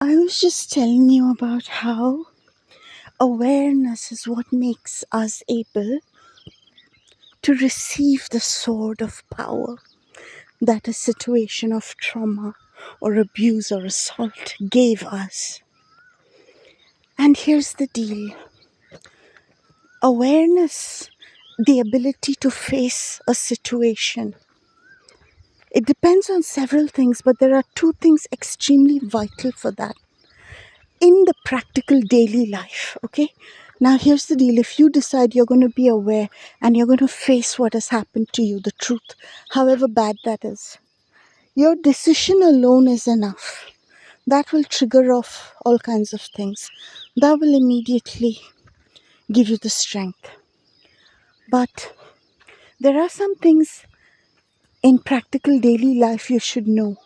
I was just telling you about how awareness is what makes us able to receive the sword of power that a situation of trauma or abuse or assault gave us. And here's the deal: awareness, the ability to face a situation, it depends on several things, but there are two things extremely vital for that in the practical daily life. Okay, now here's the deal: if you decide you're going to be aware and you're going to face what has happened to you, the truth, however bad that is, your decision alone is enough. That will trigger off all kinds of things. That will immediately give you the strength. But there are some things in practical daily life you should know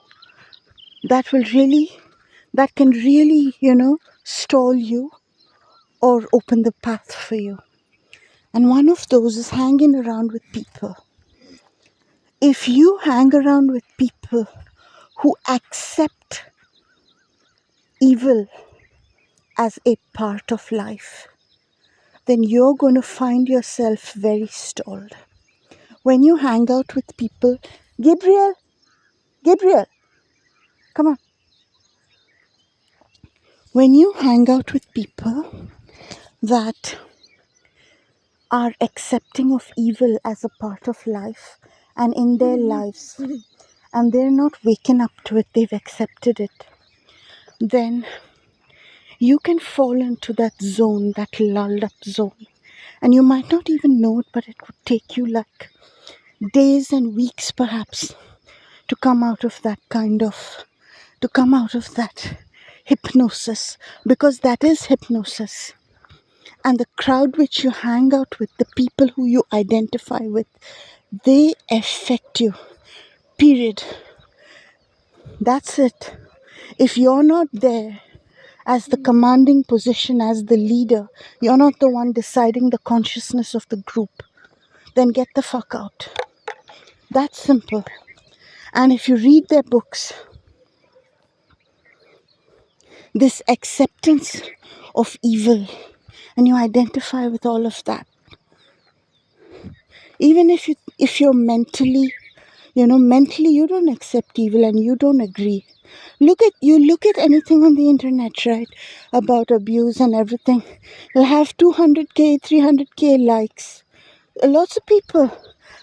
that will really, that can really, stall you or open the path for you. And one of those is hanging around with people. If you hang around with people who accept evil as a part of life, then you're going to find yourself very stalled. When you hang out with people, Gabriel, come on. When you hang out with people that are accepting of evil as a part of life and in their lives, and they're not waking up to it, they've accepted it, then you can fall into that zone, that lulled up zone. And you might not even know it, but it would take you like days and weeks perhaps to come out of that hypnosis, because that is hypnosis. And the crowd which you hang out with, the people who you identify with, they affect you. Period. That's it. If you're not there as the commanding position, as the leader, you're not the one deciding the consciousness of the group, then get the fuck out. That's simple. And if you read their books, this acceptance of evil, and you identify with all of that, even if you're mentally you don't accept evil and you don't agree. Look at anything on the internet, right? About abuse and everything. You'll have 200k, 300k likes. Lots of people,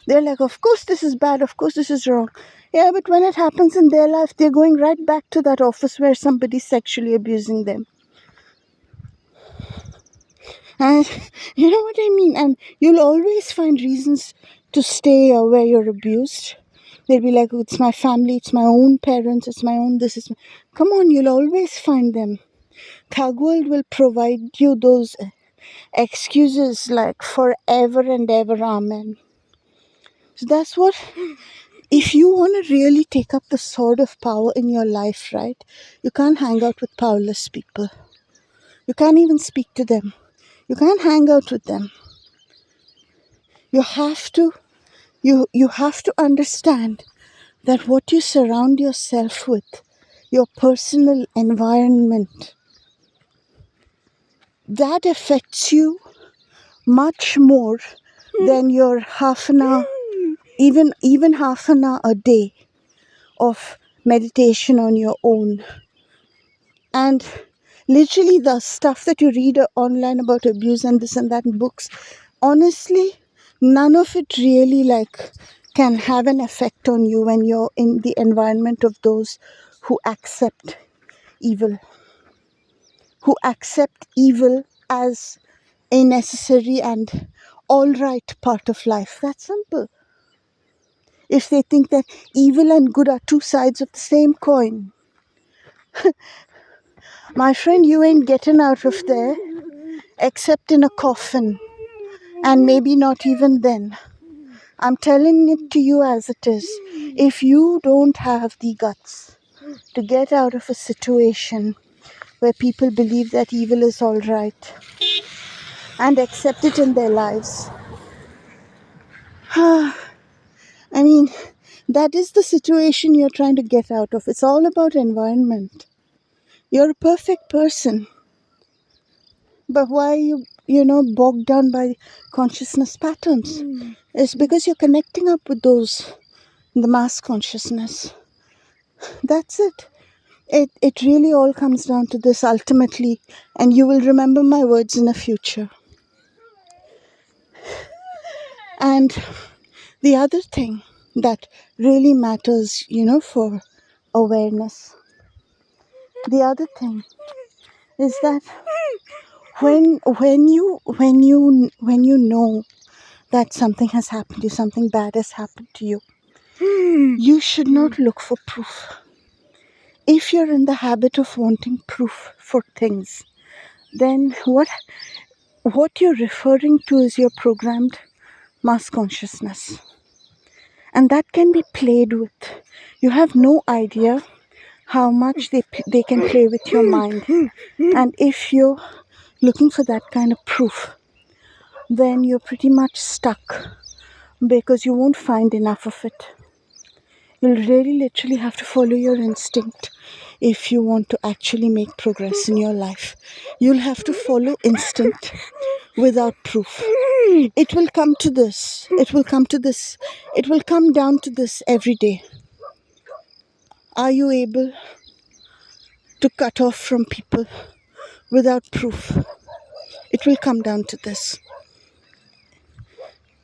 they're like, of course this is bad, of course this is wrong. Yeah, but when it happens in their life, they're going right back to that office where somebody's sexually abusing them. And you know what I mean? And you'll always find reasons to stay where you're abused. They'll be like, oh, it's my family, it's my own parents, it's my own this. Come on, you'll always find them. Thug World will provide you those excuses like forever and ever, amen. So that's what, if you want to really take up the sword of power in your life, right? You can't hang out with powerless people. You can't even speak to them. You can't hang out with them. You have to understand that what you surround yourself with, your personal environment, that affects you much more than your half an hour, even half an hour a day of meditation on your own. And literally the stuff that you read online about abuse and this and that in books, honestly, none of it really can have an effect on you when you're in the environment of those who accept evil, as a necessary and all right part of life. That's simple. If they think that evil and good are two sides of the same coin, my friend, you ain't getting out of there except in a coffin, and maybe not even then. I'm telling it to you as it is. If you don't have the guts to get out of a situation where people believe that evil is all right and accept it in their lives, I mean, that is the situation you're trying to get out of. It's all about environment. You're a perfect person. But why are you bogged down by consciousness patterns? It's because you're connecting up with those, the mass consciousness. That's it. It really all comes down to this ultimately, and you will remember my words in the future. And the other thing that really matters, for awareness, the other thing is that when you know that something has happened to you, something bad has happened to you, you should not look for proof. If you're in the habit of wanting proof for things, then what you're referring to is your programmed mass consciousness, and that can be played with. You have no idea how much they can play with your mind. And if you're looking for that kind of proof, then you're pretty much stuck, because you won't find enough of it. You'll really literally have to follow your instinct if you want to actually make progress in your life. You'll have to follow instinct without proof. It will come to this. It will come to this. It will come down to this every day. Are you able to cut off from people without proof? It will come down to this.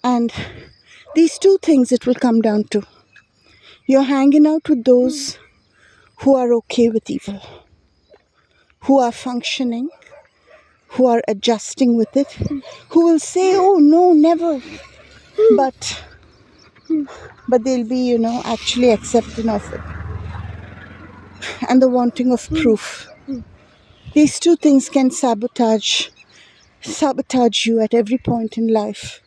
And these two things it will come down to. You're hanging out with those who are okay with evil, who are functioning, who are adjusting with it, who will say, oh no, never. But they'll be, actually accepting of it. And the wanting of proof. These two things can sabotage you at every point in life.